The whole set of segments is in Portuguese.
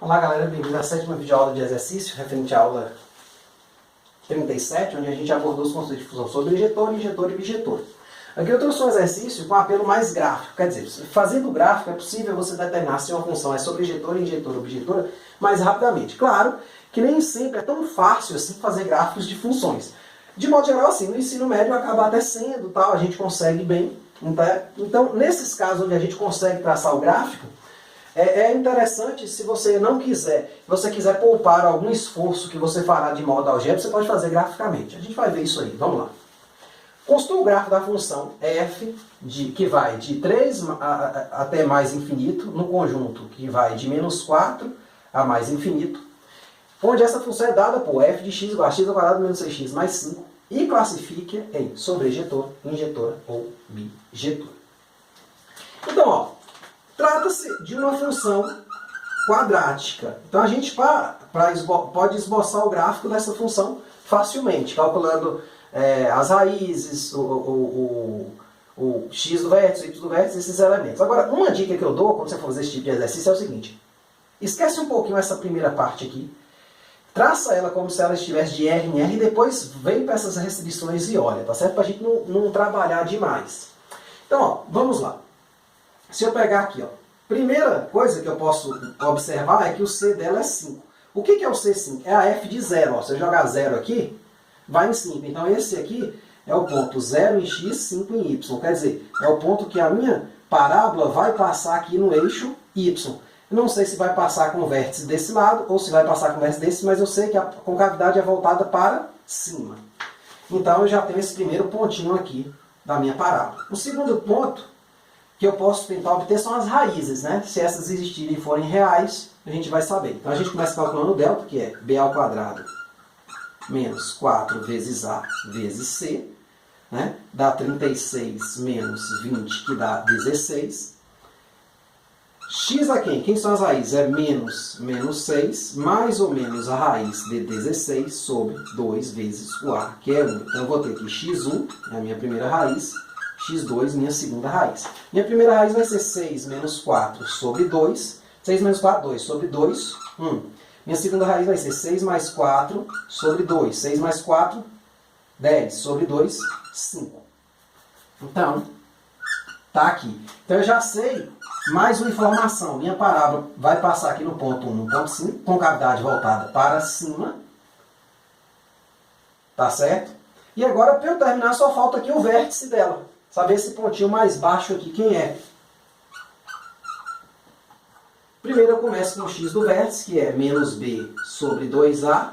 Olá galera, bem-vindos à sétima videoaula de exercício, referente à aula 37, onde a gente abordou os conceitos de fusão sobre injetor, injetor e bijetor. Aqui eu trouxe um exercício com um apelo mais gráfico, quer dizer, fazendo gráfico é possível você determinar se uma função é sobre injetor, injetor ou bijetora mais rapidamente. Claro que nem sempre é tão fácil assim fazer gráficos de funções. De modo geral, assim, no ensino médio acaba até sendo, tal, a gente consegue bem. Então, nesses casos onde a gente consegue traçar o gráfico, é interessante, se você não quiser, se você quiser poupar algum esforço que você fará de modo algébrico, você pode fazer graficamente. A gente vai ver isso aí, vamos lá. Construa o gráfico da função f, que vai de 3 até mais infinito, no conjunto que vai de menos 4 a mais infinito, onde essa função é dada por f de x igual a x ao quadrado menos 6x mais 5, e classifique em sobrejetor, injetor ou bijetor. Então, ó, trata-se de uma função quadrática. Então a gente pode esboçar o gráfico dessa função facilmente, calculando as raízes, o x do vértice, o y do vértice, esses elementos. Agora, uma dica que eu dou quando você for fazer esse tipo de exercício é o seguinte: esquece um pouquinho essa primeira parte aqui, traça ela como se ela estivesse de R em R e depois vem para essas restrições e olha, tá certo? Para a gente não trabalhar demais. Então, ó, vamos lá. Se eu pegar aqui, ó, primeira coisa que eu posso observar é que o C dela é 5. O que é o C5? É a F de 0. Ó. Se eu jogar 0 aqui, vai em 5. Então esse aqui é o ponto 0 em x, 5 em y. Quer dizer, é o ponto que a minha parábola vai passar aqui no eixo y. Eu não sei se vai passar com o vértice desse lado ou se vai passar com o vértice desse, mas eu sei que a concavidade é voltada para cima. Então eu já tenho esse primeiro pontinho aqui da minha parábola. O segundo ponto que eu posso tentar obter são as raízes, né? Se essas existirem e forem reais, a gente vai saber. Então a gente começa calculando o delta, que é b ao quadrado menos 4 vezes a vezes c, né? Dá 36 menos 20, que dá 16. X a quem? Quem são as raízes? É menos 6, mais ou menos a raiz de 16 sobre 2 vezes o a, que é 1. Então eu vou ter aqui x1, é a minha primeira raiz, x2, minha segunda raiz. Minha primeira raiz vai ser 6 menos 4 sobre 2. 6 menos 4, 2 sobre 2, 1. Minha segunda raiz vai ser 6 mais 4 sobre 2. 6 mais 4, 10 sobre 2, 5. Então, tá aqui. Então eu já sei mais uma informação. Minha parábola vai passar aqui no ponto 1, no ponto 5, concavidade voltada para cima. Tá certo? E agora, para eu terminar, só falta aqui o vértice dela. Saber esse pontinho mais baixo aqui, quem é? Primeiro eu começo com o x do vértice, que é menos b sobre 2a,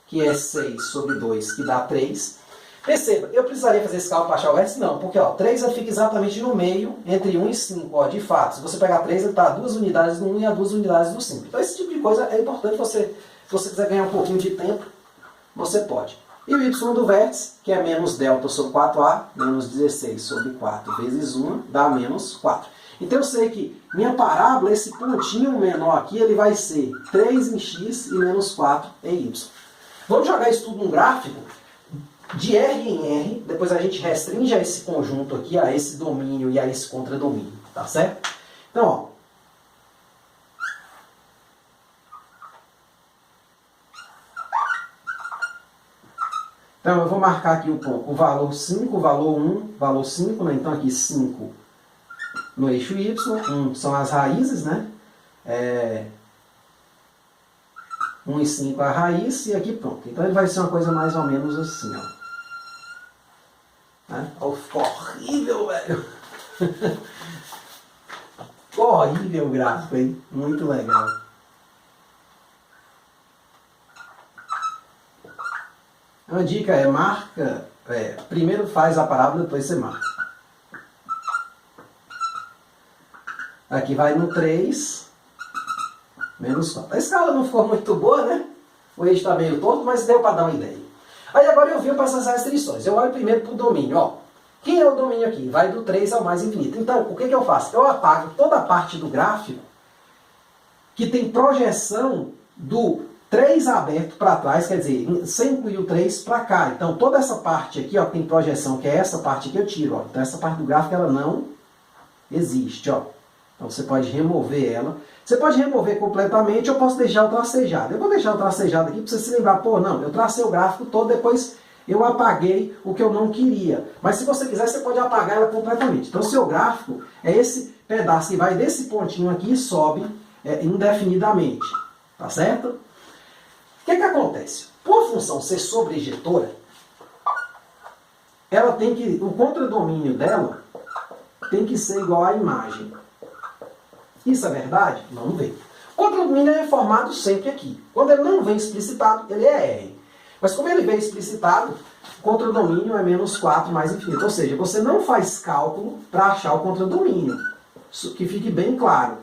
que é 6 sobre 2, que dá 3. Perceba, eu precisaria fazer esse cálculo para achar o vértice? Não, porque ó, 3 fica exatamente no meio, entre 1 e 5. Ó, de fato, se você pegar 3, ele está a 2 unidades do 1 e a 2 unidades do 5. Então esse tipo de coisa é importante, se você quiser ganhar um pouquinho de tempo, você pode. E o y do vértice, que é menos delta sobre 4a, menos 16 sobre 4 vezes 1, dá menos 4. Então eu sei que minha parábola, esse pontinho menor aqui, ele vai ser 3 em x e menos 4 em y. Vamos jogar isso tudo num gráfico de R em R, depois a gente restringe a esse conjunto aqui, a esse domínio e a esse contradomínio, tá certo? Então, ó. Então, eu vou marcar aqui o valor 5, o valor 1, valor 5, né? Então, aqui 5 no eixo y, 1 são as raízes, né? 1 e 5 a raiz, e aqui pronto. Então, ele vai ser uma coisa mais ou menos assim, ó. Né? Oh, ficou horrível, velho! Ficou horrível o gráfico, hein? Muito legal. Uma dica é marca, primeiro faz a parábola, depois você marca. Aqui vai no 3, menos 4. A escala não ficou muito boa, né? O eixo está meio torto, mas deu para dar uma ideia. Aí agora eu venho para essas restrições. Eu olho primeiro para o domínio. Ó. Quem é o domínio aqui? Vai do 3 ao mais infinito. Então, o que eu faço? Eu apago toda a parte do gráfico que tem projeção do 3 aberto para trás, quer dizer, sem incluir o 3 para cá. Então, toda essa parte aqui, ó, tem projeção, que é essa parte que eu tiro. Ó. Então, essa parte do gráfico, ela não existe. Ó. Então você pode remover ela. Você pode remover completamente, eu posso deixar o tracejado. Eu vou deixar o tracejado aqui para você se lembrar, pô, não, eu tracei o gráfico todo, depois eu apaguei o que eu não queria. Mas se você quiser, você pode apagar ela completamente. Então o seu gráfico é esse pedaço que vai desse pontinho aqui e sobe indefinidamente. Tá certo? O que acontece? Por a função ser sobrejetora, ela tem que, o contradomínio dela tem que ser igual à imagem. Isso é verdade? Vamos ver. O contradomínio é formado sempre aqui. Quando ele não vem explicitado, ele é R. Mas como ele vem explicitado, o contradomínio é menos 4 mais infinito. Ou seja, você não faz cálculo para achar o contradomínio. Isso que fique bem claro.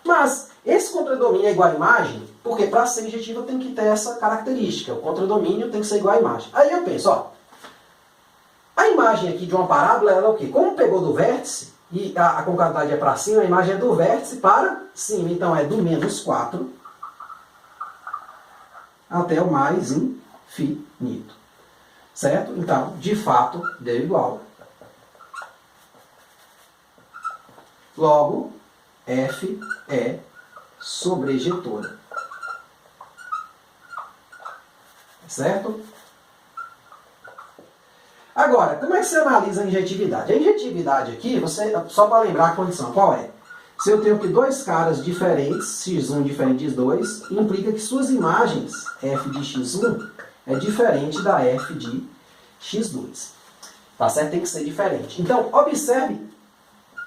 Mas esse contradomínio é igual à imagem, porque para ser injetiva tem que ter essa característica. O contradomínio tem que ser igual à imagem. Aí eu penso, ó, a imagem aqui de uma parábola ela é o quê? Como pegou do vértice, e a concavidade é para cima, a imagem é do vértice para cima. Então é do menos 4 até o mais infinito. Certo? Então, de fato, deu igual. Logo, F é sobrejetora. Certo? Agora, como é que você analisa a injetividade? A injetividade aqui, só para lembrar a condição, qual é? Se eu tenho aqui dois caras diferentes, x1 diferente de 2, implica que suas imagens, f de x1, é diferente da f de x2. Tá certo? Tem que ser diferente. Então, observe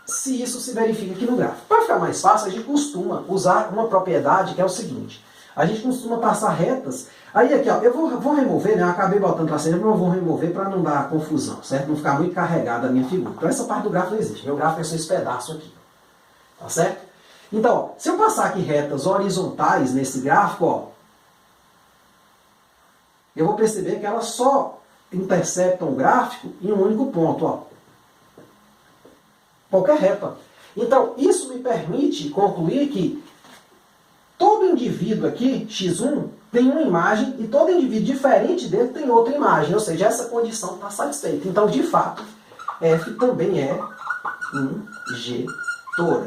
se isso se verifica aqui no gráfico. Para ficar mais fácil, a gente costuma usar uma propriedade que é o seguinte. A gente costuma passar retas. Aí aqui, ó, eu vou remover, né? Eu acabei botando traceiro, mas eu vou remover para não dar confusão, certo? Não ficar muito carregada a minha figura. Então essa parte do gráfico não existe. Meu gráfico é só esse pedaço aqui. Tá certo? Então, ó, se eu passar aqui retas horizontais nesse gráfico, ó, eu vou perceber que elas só interceptam o gráfico em um único ponto, ó. Qualquer reta. Então, isso me permite concluir que todo indivíduo aqui, x1, tem uma imagem e todo indivíduo diferente dele tem outra imagem. Ou seja, essa condição está satisfeita. Então, de fato, F também é injetora.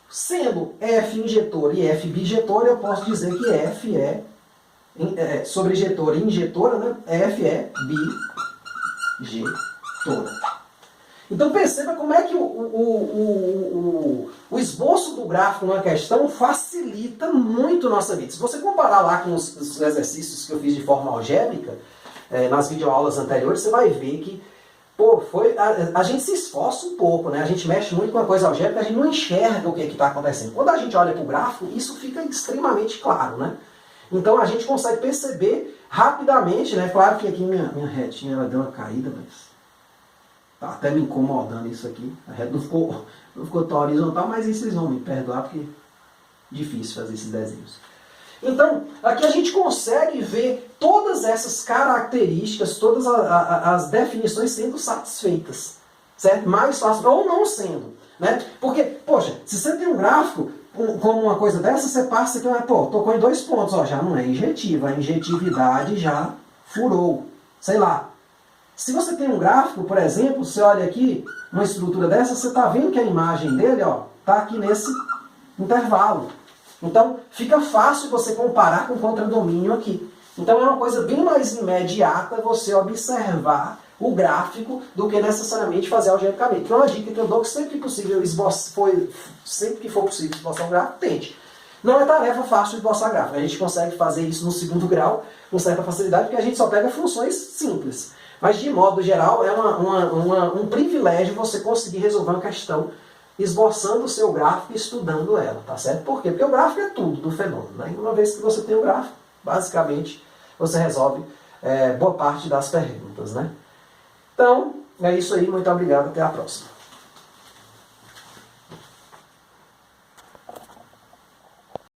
Sendo F injetora e F bijetora, eu posso dizer que F é sobrejetora e injetora, né? F é bijetora. Então perceba como é que o esboço do gráfico numa questão facilita muito a nossa vida. Se você comparar lá com os exercícios que eu fiz de forma algébrica, nas videoaulas anteriores, você vai ver que pô, a gente se esforça um pouco, né? A gente mexe muito com a coisa algébrica, a gente não enxerga o que está acontecendo. Quando a gente olha para o gráfico, isso fica extremamente claro, né? Então a gente consegue perceber rapidamente, né? Claro que aqui minha retinha ela deu uma caída, mas tá até me incomodando isso aqui. A reta não ficou tão horizontal, mas isso vocês vão me perdoar porque é difícil fazer esses desenhos. Então, aqui a gente consegue ver todas essas características, todas as definições sendo satisfeitas, certo? Mais fácil, ou não sendo, né? Porque, poxa, se você tem um gráfico como uma coisa dessa, você passa aqui, pô, tocou em 2 pontos, ó, já não é injetiva, a injetividade já furou, sei lá. Se você tem um gráfico, por exemplo, você olha aqui, uma estrutura dessa, você está vendo que a imagem dele, ó, está aqui nesse intervalo. Então, fica fácil você comparar com o contradomínio aqui. Então, é uma coisa bem mais imediata você observar o gráfico do que necessariamente fazer algebricamente. Então, é uma dica que eu dou que sempre que possível, sempre que for possível esboçar um gráfico, tente. Não é tarefa fácil esboçar gráfico. A gente consegue fazer isso no 2º grau com certa facilidade, porque a gente só pega funções simples. Mas, de modo geral, é um privilégio você conseguir resolver uma questão esboçando o seu gráfico e estudando ela, tá certo? Por quê? Porque o gráfico é tudo do fenômeno, né? E uma vez que você tem o gráfico, basicamente, você resolve boa parte das perguntas, né? Então, é isso aí. Muito obrigado. Até a próxima.